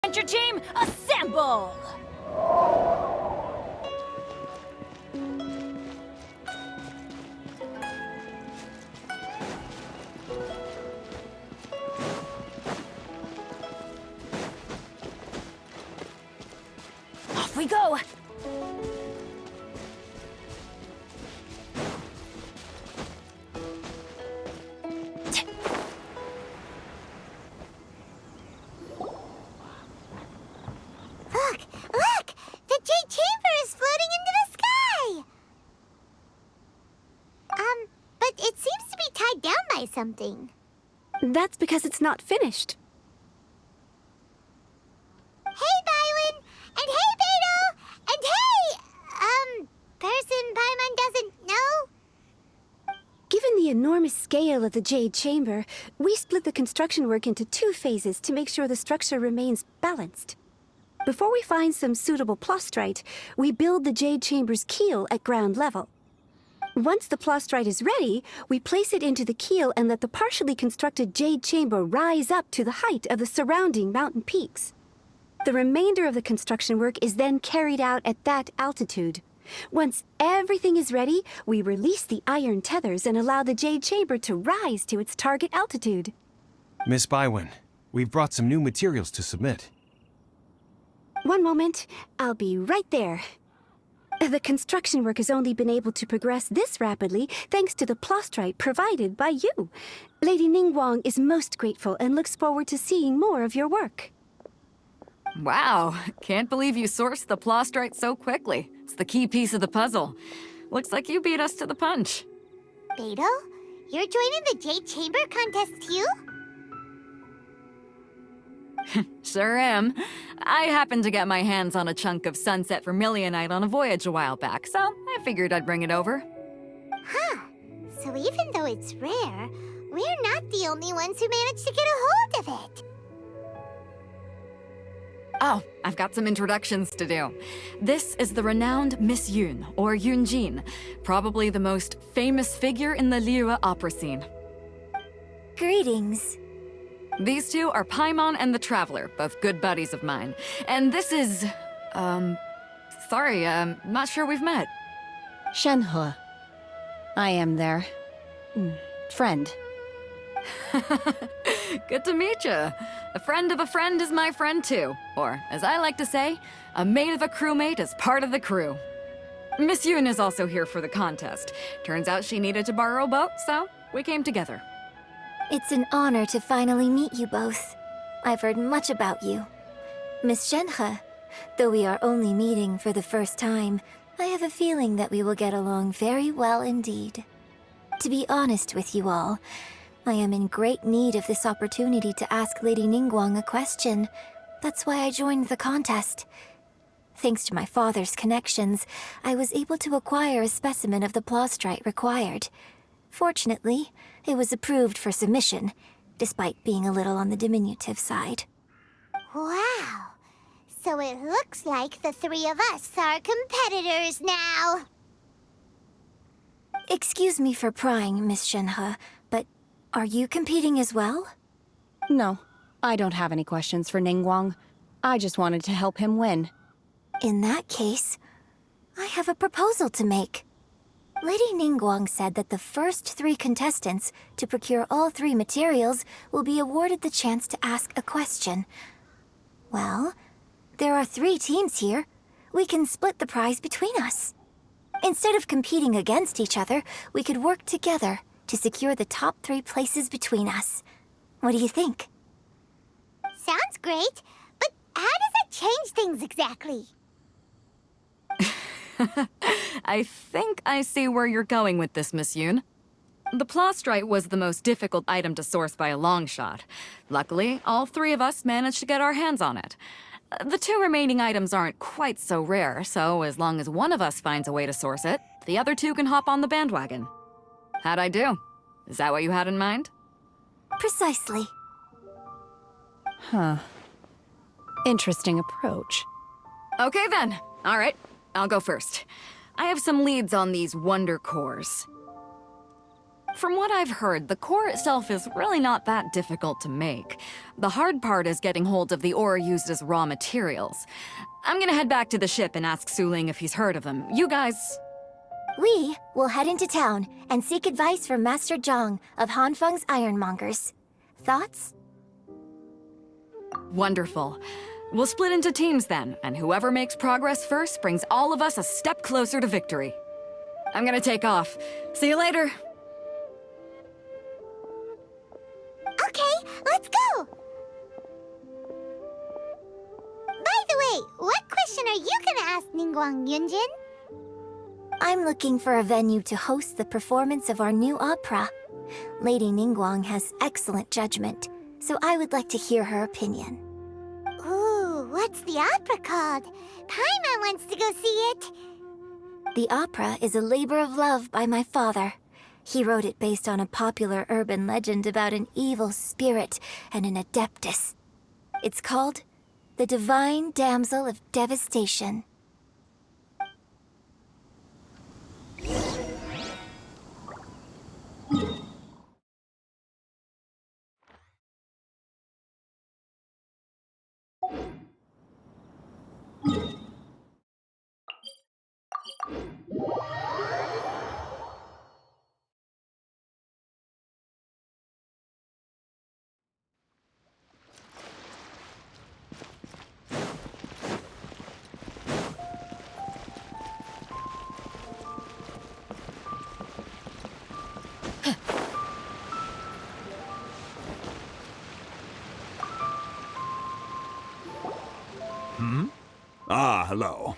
adventure team, assemble! Off we go! Look! The Jade Chamber is floating into the sky! But it seems to be tied down by something. That's because it's not finished. Hey, Byron! And hey, Beto! And hey, person Paimon doesn't know? Given the enormous scale of the Jade Chamber, we split the construction work into 2 phases to make sure the structure remains balanced. Before we find some suitable plastrite, we build the Jade Chamber's keel at ground level. Once the plastrite is ready, we place it into the keel and let the partially constructed Jade Chamber rise up to the height of the surrounding mountain peaks. The remainder of the construction work is then carried out at that altitude. Once everything is ready, we release the iron tethers and allow the Jade Chamber to rise to its target altitude. Miss Bygones, we've brought some new materials to submit. One moment, I'll be right there. The construction work has only been able to progress this rapidly thanks to the plastrite provided by you. Lady Ningguang is most grateful and looks forward to seeing more of your work. Wow, can't believe you sourced the plastrite so quickly. It's the key piece of the puzzle. Looks like you beat us to the punch. Beto, you're joining the Jade Chamber contest too? Sure am. I happened to get my hands on a chunk of sunset vermilionite on a voyage a while back, so I figured I'd bring it over. Huh. So even though it's rare, we're not the only ones who managed to get a hold of it. Oh, I've got some introductions to do. This is the renowned Miss Yun, or Yunjin, probably the most famous figure in the Liyue opera scene. Greetings. These two are Paimon and the Traveler, both good buddies of mine. And this is... sorry, not sure we've met. Shenhe. I am their... friend. Good to meet you. A friend of a friend is my friend too. Or, as I like to say, a mate of a crewmate is part of the crew. Miss Yun is also here for the contest. Turns out she needed to borrow a boat, so we came together. It's an honor to finally meet you both. I've heard much about you. Miss Shenhe, though we are only meeting for the first time, I have a feeling that we will get along very well indeed. To be honest with you all, I am in great need of this opportunity to ask Lady Ningguang a question. That's why I joined the contest. Thanks to my father's connections, I was able to acquire a specimen of the plastrite required. Fortunately, it was approved for submission, despite being a little on the diminutive side. Wow! So it looks like the 3 of us are competitors now! Excuse me for prying, Miss Shenhe, but are you competing as well? No, I don't have any questions for Ningguang. I just wanted to help him win. In that case, I have a proposal to make. Lady Ningguang said that the first 3 contestants to procure all 3 materials will be awarded the chance to ask a question. Well, there are 3 teams here. We can split the prize between us. Instead of competing against each other, we could work together to secure the top 3 places between us. What do you think? Sounds great, but how does that change things exactly? I think I see where you're going with this, Miss Yun. The plastrite was the most difficult item to source by a long shot. Luckily, all 3 of us managed to get our hands on it. The 2 remaining items aren't quite so rare, so as long as one of us finds a way to source it, the other 2 can hop on the bandwagon. How'd I do? Is that what you had in mind? Precisely. Huh. Interesting approach. Okay then. All right, I'll go first. I have some leads on these wonder cores. From what I've heard, the core itself is really not that difficult to make. The hard part is getting hold of the ore used as raw materials. I'm gonna head back to the ship and ask Suling if he's heard of them. You guys... We will head into town and seek advice from Master Zhang of Hanfeng's Ironmongers. Thoughts? Wonderful. We'll split into teams then, and whoever makes progress first brings all of us a step closer to victory. I'm gonna take off. See you later. Okay, let's go! By the way, what question are you gonna ask Ningguang, Yunjin? I'm looking for a venue to host the performance of our new opera. Lady Ningguang has excellent judgment, so I would like to hear her opinion. Ooh, what's the opera called? Paimon wants to go see it. The opera is a labor of love by my father. He wrote it based on a popular urban legend about an evil spirit and an adeptus. It's called The Divine Damsel of Devastation. Ah, hello.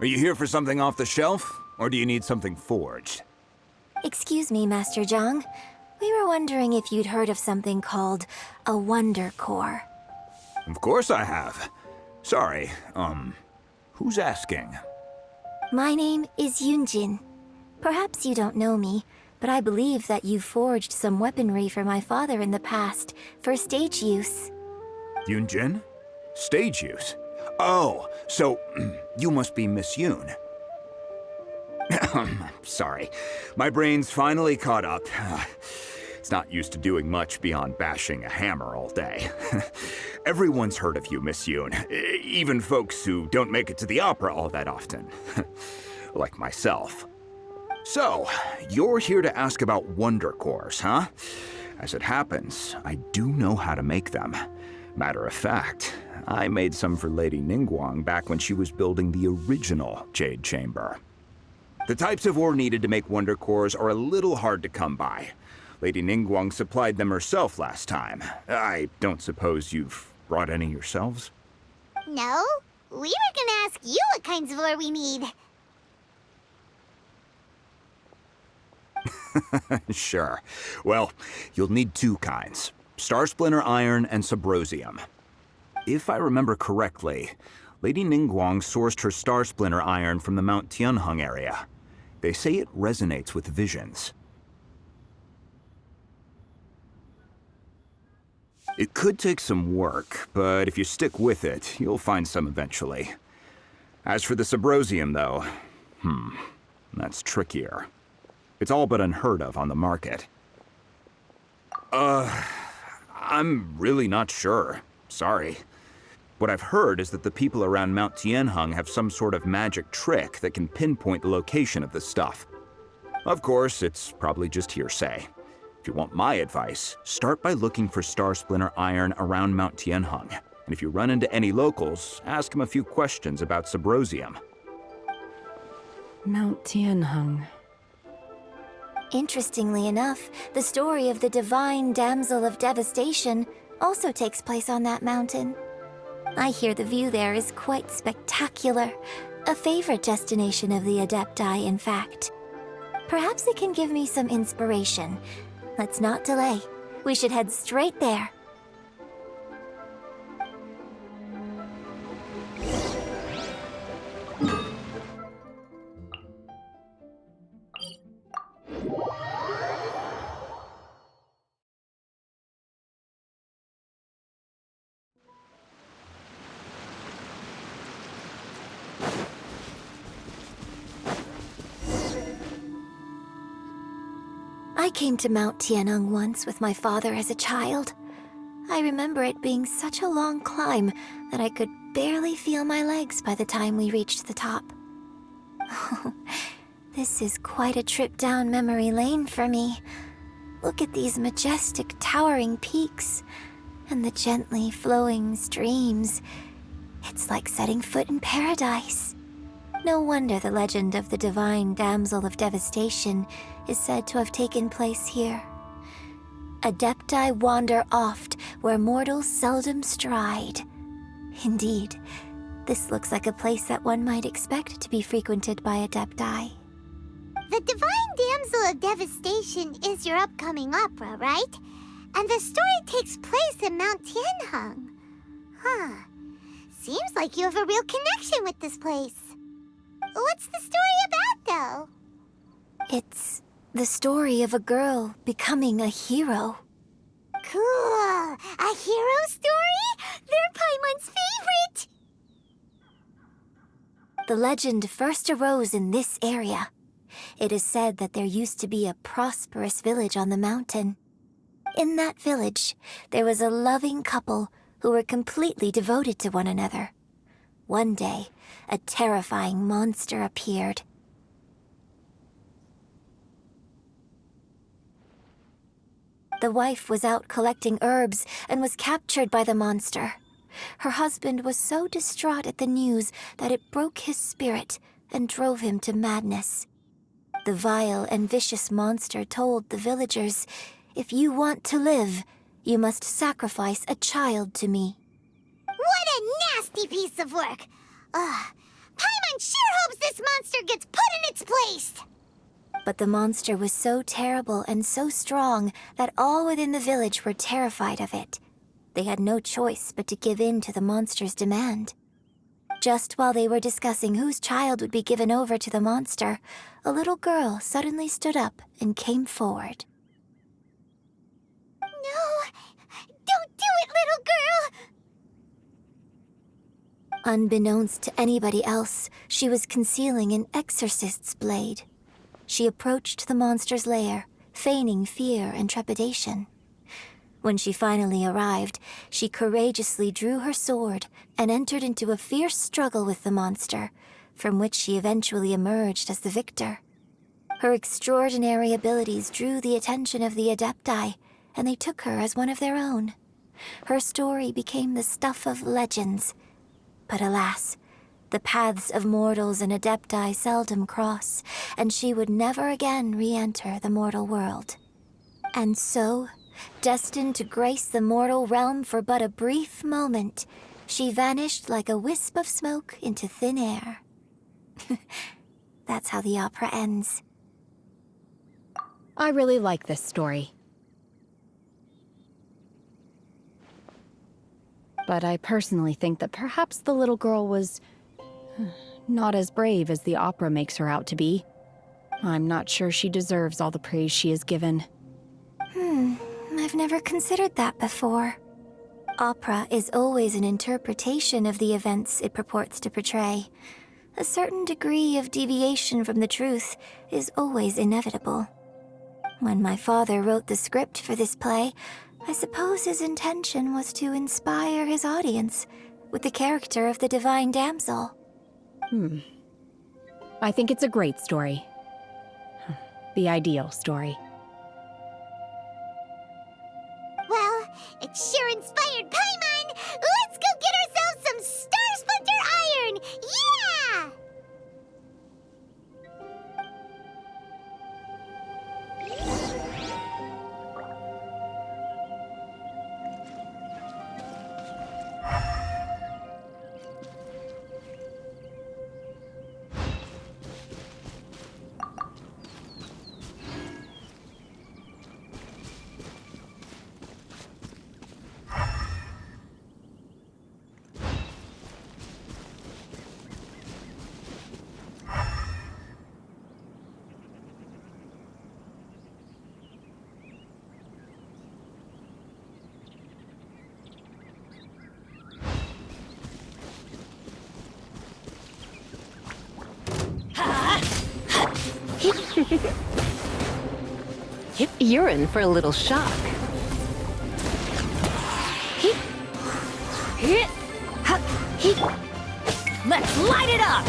Are you here for something off the shelf, or do you need something forged? Excuse me, Master Zhang. We were wondering if you'd heard of something called a Wonder Core. Of course I have. Sorry, who's asking? My name is Yunjin. Perhaps you don't know me, but I believe that you forged some weaponry for my father in the past, for stage use. Yunjin? Stage use? Oh, so you must be Miss Yoon. Sorry, my brain's finally caught up. It's not used to doing much beyond bashing a hammer all day. Everyone's heard of you, Miss Yoon, even folks who don't make it to the opera all that often. Like myself. So, you're here to ask about Wonder Cores, huh? As it happens, I do know how to make them. Matter of fact, I made some for Lady Ningguang back when she was building the original Jade Chamber. The types of ore needed to make Wonder Cores are a little hard to come by. Lady Ningguang supplied them herself last time. I don't suppose you've brought any yourselves? No, we were gonna ask you what kinds of ore we need. Sure. Well, you'll need two kinds. Star Splinter Iron and Subrosium. If I remember correctly, Lady Ningguang sourced her Star Splinter Iron from the Mount Tianheng area. They say it resonates with visions. It could take some work, but if you stick with it, you'll find some eventually. As for the Subrosium, though, that's trickier. It's all but unheard of on the market. I'm really not sure. Sorry. What I've heard is that the people around Mount Tianheng have some sort of magic trick that can pinpoint the location of the stuff. Of course, it's probably just hearsay. If you want my advice, start by looking for Star Splinter Iron around Mount Tianheng. And if you run into any locals, ask them a few questions about Subrosium. Mount Tianheng. Interestingly enough, the story of the Divine Damsel of Devastation also takes place on that mountain. I hear the view there is quite spectacular. A favorite destination of the Adepti, in fact. Perhaps it can give me some inspiration. Let's not delay. We should head straight there. I came to Mount Tianeng once with my father as a child. I remember it being such a long climb that I could barely feel my legs by the time we reached the top. This is quite a trip down memory lane for me. Look at these majestic, towering peaks and the gently flowing streams. It's like setting foot in paradise. No wonder the legend of the divine damsel of devastation is said to have taken place here. Adepti wander oft where mortals seldom stride. Indeed, this looks like a place that one might expect to be frequented by Adepti. The Divine Damsel of Devastation is your upcoming opera, right? And the story takes place in Mount Tianheng. Huh. Seems like you have a real connection with this place. What's the story about, though? It's the story of a girl becoming a hero. Cool! A hero story? They're Paimon's favorite! The legend first arose in this area. It is said that there used to be a prosperous village on the mountain. In that village, there was a loving couple who were completely devoted to one another. One day, a terrifying monster appeared. The wife was out collecting herbs and was captured by the monster. Her husband was so distraught at the news that it broke his spirit and drove him to madness. The vile and vicious monster told the villagers, "If you want to live, you must sacrifice a child to me." What a nasty piece of work! Paimon sure hopes this monster gets put in its place! But the monster was so terrible and so strong that all within the village were terrified of it. They had no choice but to give in to the monster's demand. Just while they were discussing whose child would be given over to the monster, a little girl suddenly stood up and came forward. No! Don't do it, little girl! Unbeknownst to anybody else, she was concealing an exorcist's blade. She approached the monster's lair, feigning fear and trepidation. When she finally arrived, she courageously drew her sword and entered into a fierce struggle with the monster, from which she eventually emerged as the victor. Her extraordinary abilities drew the attention of the Adepti, and they took her as one of their own. Her story became the stuff of legends. But alas, the paths of mortals and Adepti seldom cross, and she would never again re-enter the mortal world. And so, destined to grace the mortal realm for but a brief moment, she vanished like a wisp of smoke into thin air. That's how the opera ends. I really like this story. But I personally think that perhaps the little girl was not as brave as the opera makes her out to be. I'm not sure she deserves all the praise she is given. I've never considered that before. Opera is always an interpretation of the events it purports to portray. A certain degree of deviation from the truth is always inevitable. When my father wrote the script for this play, I suppose his intention was to inspire his audience with the character of the Divine Damsel. I think it's a great story. The ideal story. Well, it sure inspired Paimon! Let's go get ourselves some Star Splinter Iron! Yeah! You're in for a little shock. Let's light it up!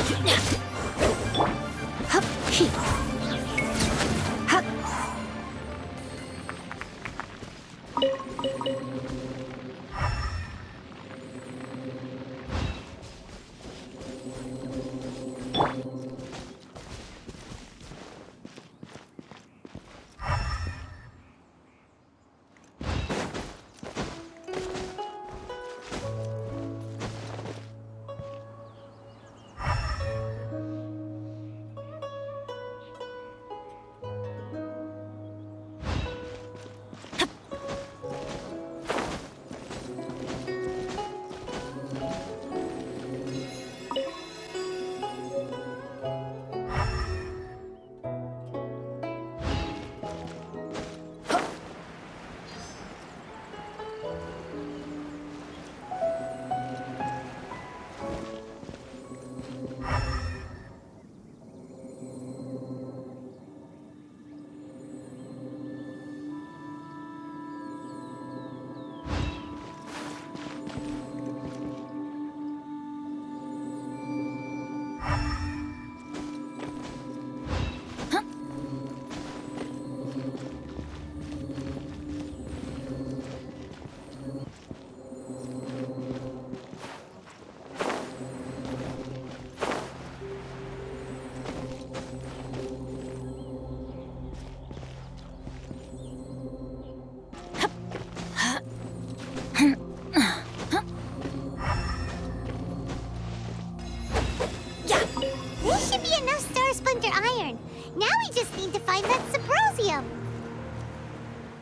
This should be enough Star Splinter iron. Now we just need to find that Subrosium.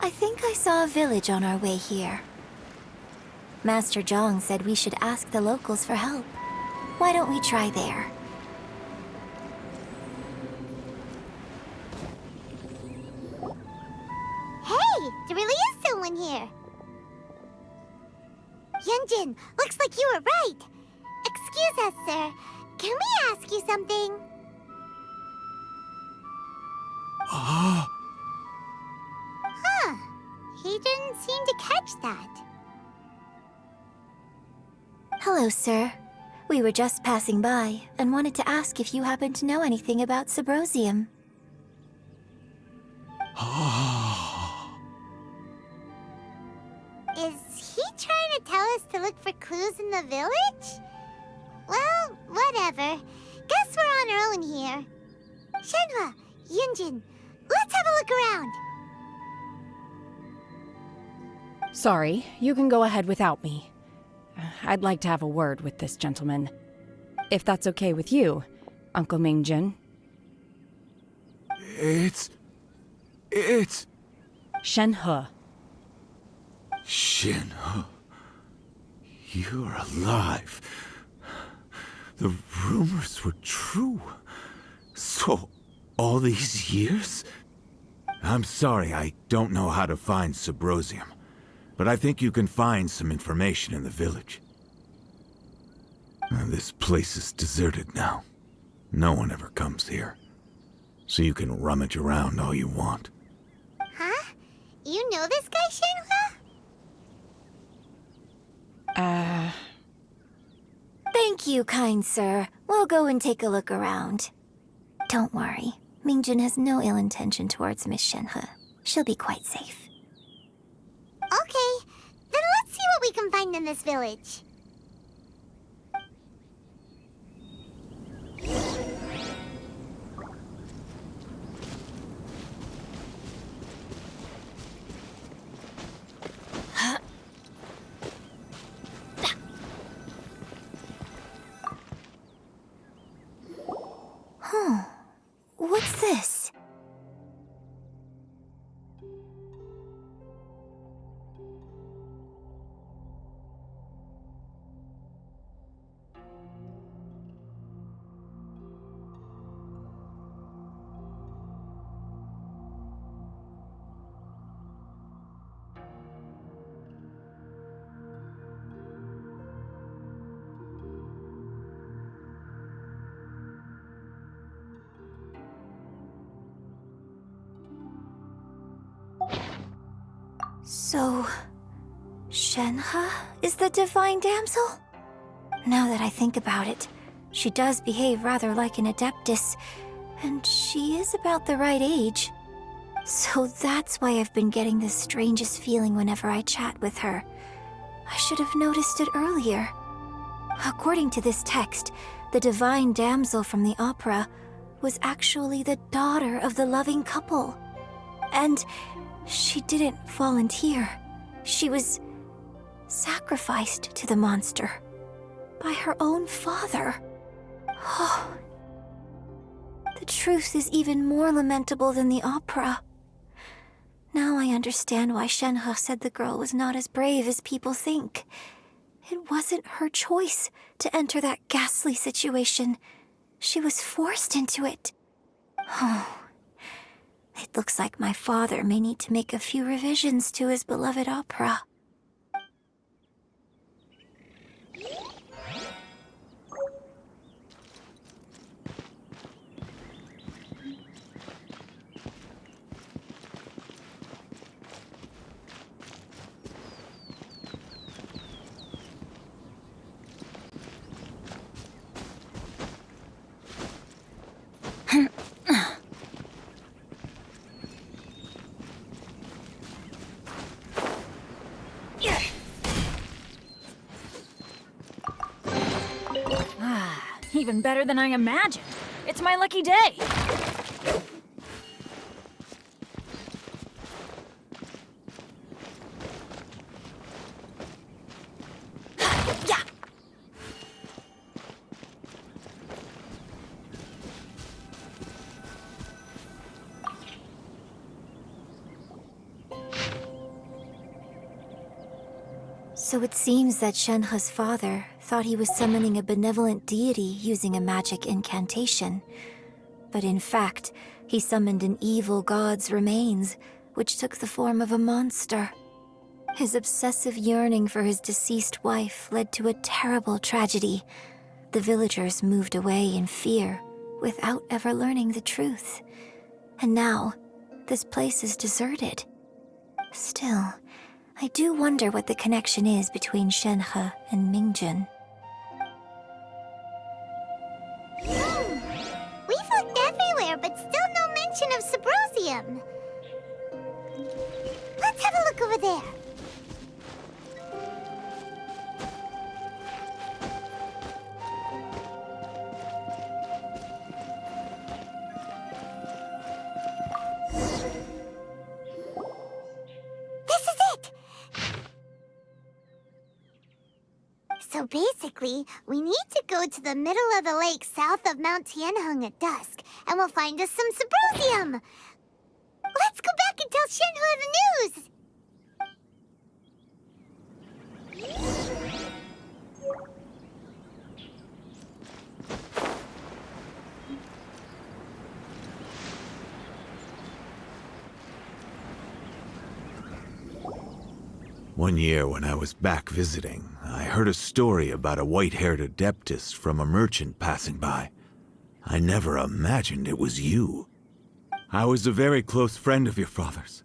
I think I saw a village on our way here. Master Zhang said we should ask the locals for help. Why don't we try there? Hey, there really is someone here. Yunjin, looks like you were right. Excuse us, sir. Can we ask you something? Huh. He didn't seem to catch that. Hello, sir. We were just passing by and wanted to ask if you happen to know anything about Subrosium. Is he trying to tell us to look for clues in the village? Well, whatever. Guess we're on our own here. Shenhua, Yunjin, let's have a look around. Sorry, you can go ahead without me. I'd like to have a word with this gentleman. If that's okay with you, Uncle Mingjin. It's... Shenhe. Shinho. You're alive. The rumors were true. So, all these years? I'm sorry, I don't know how to find Subrosium. But I think you can find some information in the village. This place is deserted now. No one ever comes here. So you can rummage around all you want. Huh? You know this guy, Shenhua? Thank you, kind sir. We'll go and take a look around. Don't worry. Mingjin has no ill intention towards Miss Shenhe. She'll be quite safe. Okay, then let's see what we can find in this village. What's this? So, Shenhe is the divine damsel? Now that I think about it, she does behave rather like an adeptus, and she is about the right age. So that's why I've been getting the strangest feeling whenever I chat with her. I should have noticed it earlier. According to this text, the divine damsel from the opera was actually the daughter of the loving couple. And she didn't volunteer. She was sacrificed to the monster by her own father. Oh, the truth is even more lamentable than the opera. Now I understand why Shenhe said the girl was not as brave as people think. It wasn't her choice to enter that ghastly situation. She was forced into it. Oh, it looks like my father may need to make a few revisions to his beloved opera. Even better than I imagined. It's my lucky day. Yeah. So it seems that Shenhe's father thought he was summoning a benevolent deity using a magic incantation. But in fact, he summoned an evil god's remains, which took the form of a monster. His obsessive yearning for his deceased wife led to a terrible tragedy. The villagers moved away in fear, without ever learning the truth. And now, this place is deserted. Still, I do wonder what the connection is between Shenhe and Mingjun. We've looked everywhere, but still no mention of Sabrosium. Let's have a look over there. So basically, we need to go to the middle of the lake south of Mount Tianheng at dusk, and we'll find us some Sabrosium! Let's go back and tell Shenhe the news! One year when I was back visiting, I heard a story about a white-haired adeptus from a merchant passing by. I never imagined it was you. I was a very close friend of your father's.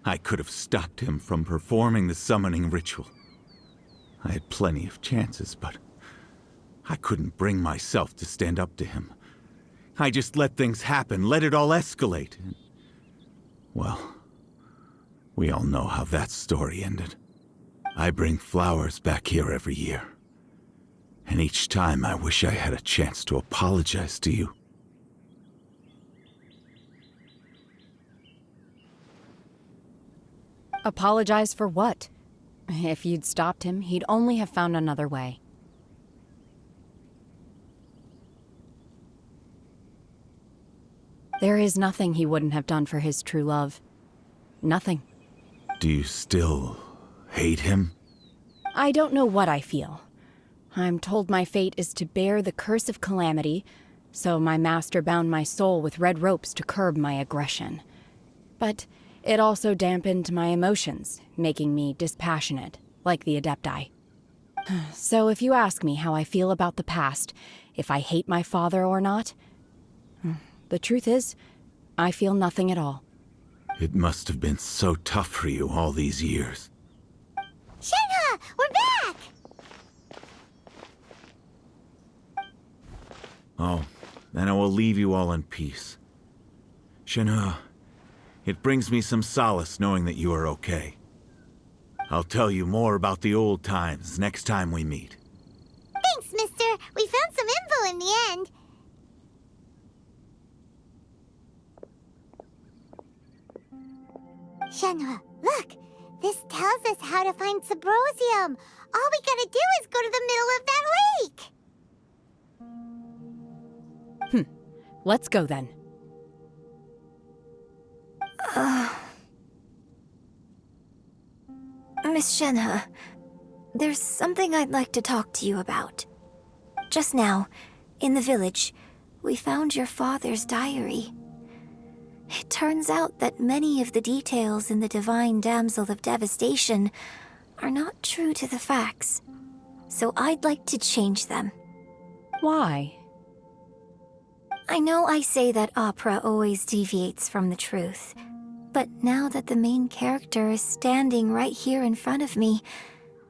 I could have stopped him from performing the summoning ritual. I had plenty of chances, but I couldn't bring myself to stand up to him. I just let things happen, let it all escalate. Well, we all know how that story ended. I bring flowers back here every year. And each time I wish I had a chance to apologize to you. Apologize for what? If you'd stopped him, he'd only have found another way. There is nothing he wouldn't have done for his true love. Nothing. Do you still hate him? I don't know what I feel. I'm told my fate is to bear the curse of calamity, so my master bound my soul with red ropes to curb my aggression. But it also dampened my emotions, making me dispassionate, like the Adepti. So if you ask me how I feel about the past, if I hate my father or not, the truth is, I feel nothing at all. It must have been so tough for you all these years. Shenhe, we're back! Oh, then I will leave you all in peace. Shenhe, it brings me some solace knowing that you are okay. I'll tell you more about the old times next time we meet. Thanks, mister. We found some info in the end. Shenhe, look! This tells us how to find Subrosium. All we gotta do is go to the middle of that lake! Let's go then. Miss Shenhe, there's something I'd like to talk to you about. Just now, in the village, we found your father's diary. It turns out that many of the details in the Divine Damsel of Devastation are not true to the facts, so I'd like to change them. Why? I know I say that opera always deviates from the truth, but now that the main character is standing right here in front of me,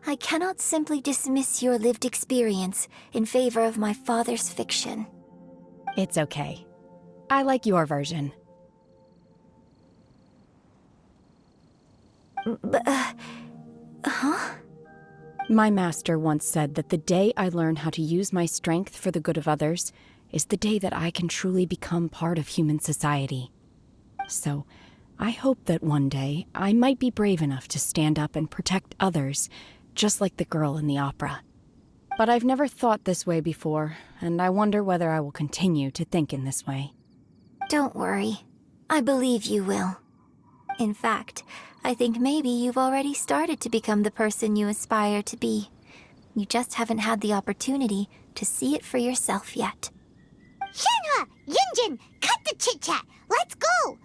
I cannot simply dismiss your lived experience in favor of my father's fiction. It's okay. I like your version. Huh? My master once said that the day I learn how to use my strength for the good of others is the day that I can truly become part of human society. So, I hope that one day I might be brave enough to stand up and protect others, just like the girl in the opera. But I've never thought this way before, and I wonder whether I will continue to think in this way. Don't worry. I believe you will. In fact, I think maybe you've already started to become the person you aspire to be. You just haven't had the opportunity to see it for yourself yet. Shenhe! Yunjin! Cut the chit-chat! Let's go!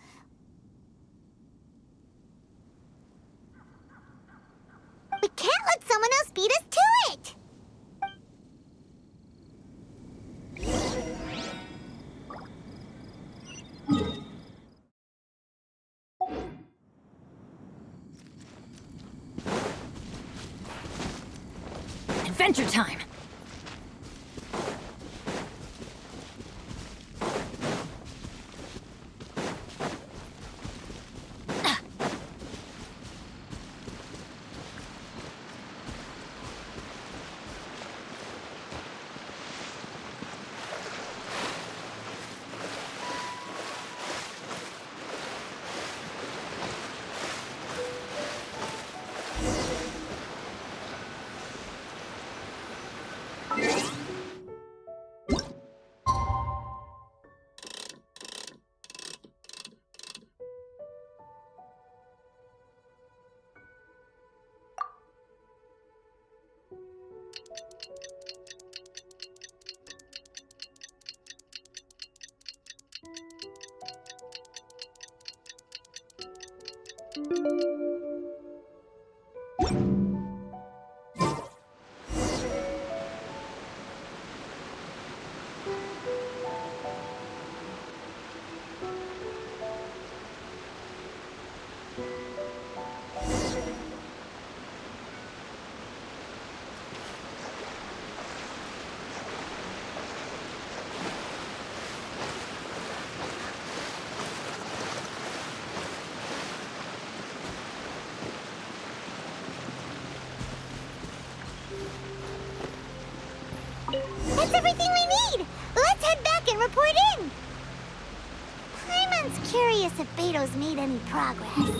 We can't let someone else beat us to it! Adventure time! That's everything we need! Let's head back and report in! Paimon's curious if Beto's made any progress.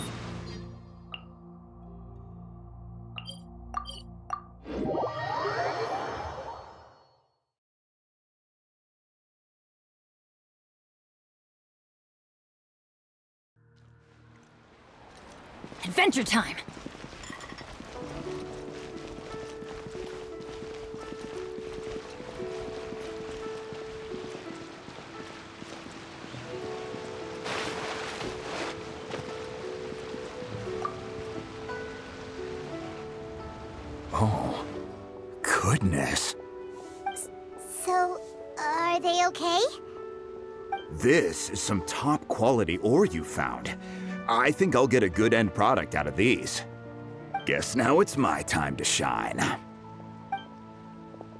Adventure time! Oh, goodness. So, are they okay? This is some top quality ore you found. I think I'll get a good end product out of these. Guess now it's my time to shine.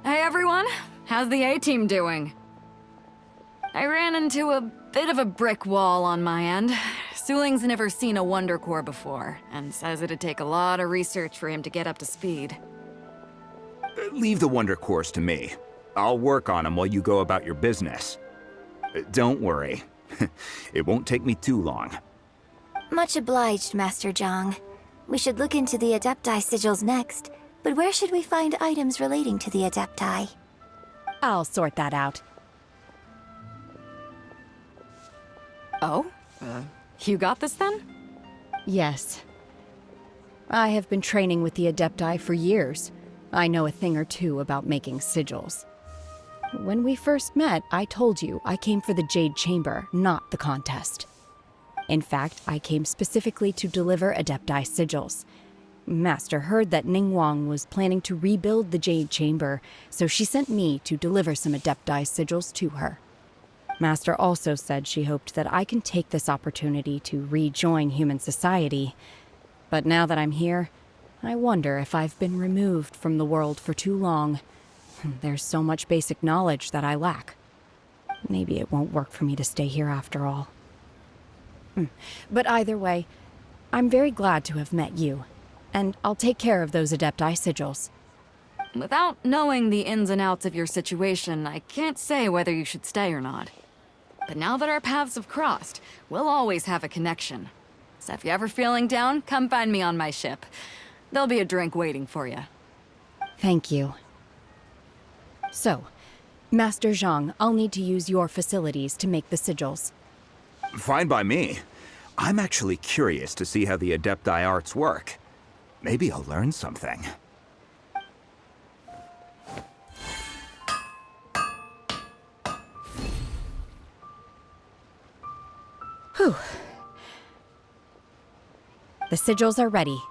Hey everyone, how's the A-team doing? I ran into a bit of a brick wall on my end. Suling's never seen a Wonder Core before, and says it'd take a lot of research for him to get up to speed. Leave the Wonder Cores to me. I'll work on them while you go about your business. Don't worry. It won't take me too long. Much obliged, Master Zhang. We should look into the Adepti sigils next, but where should we find items relating to the Adepti? I'll sort that out. Oh? You got this then? Yes. I have been training with the Adepti for years. I know a thing or two about making sigils. When we first met, I told you I came for the Jade Chamber, not the contest. In fact, I came specifically to deliver Adepti sigils. Master heard that Ningguang was planning to rebuild the Jade Chamber, so she sent me to deliver some Adepti sigils to her. Master also said she hoped that I can take this opportunity to rejoin human society. But now that I'm here, I wonder if I've been removed from the world for too long. There's so much basic knowledge that I lack. Maybe it won't work for me to stay here after all. But either way, I'm very glad to have met you, and I'll take care of those Adepti sigils. Without knowing the ins and outs of your situation, I can't say whether you should stay or not. But now that our paths have crossed, we'll always have a connection. So if you're ever feeling down, come find me on my ship. There'll be a drink waiting for you. Thank you. So, Master Zhang, I'll need to use your facilities to make the sigils. Fine by me. I'm actually curious to see how the Adepti arts work. Maybe I'll learn something. Whew. The sigils are ready.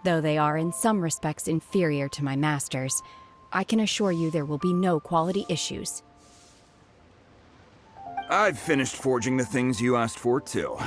Though they are in some respects inferior to my master's, I can assure you there will be no quality issues. I've finished forging the things you asked for, too.